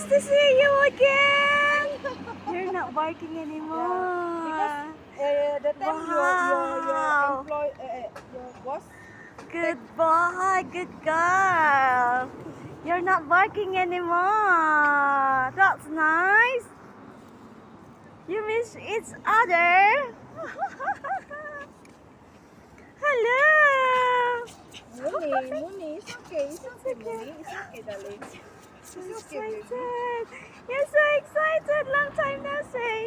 Nice to see you again. You're not barking anymore. Because the time Wow. your boss. Good boy, good girl. You're not barking anymore. That's nice. You miss each other. Hello. Mooney, it's okay, Mooney, it's okay, darling. So It's okay, baby. excited. You're so excited. Long time no see.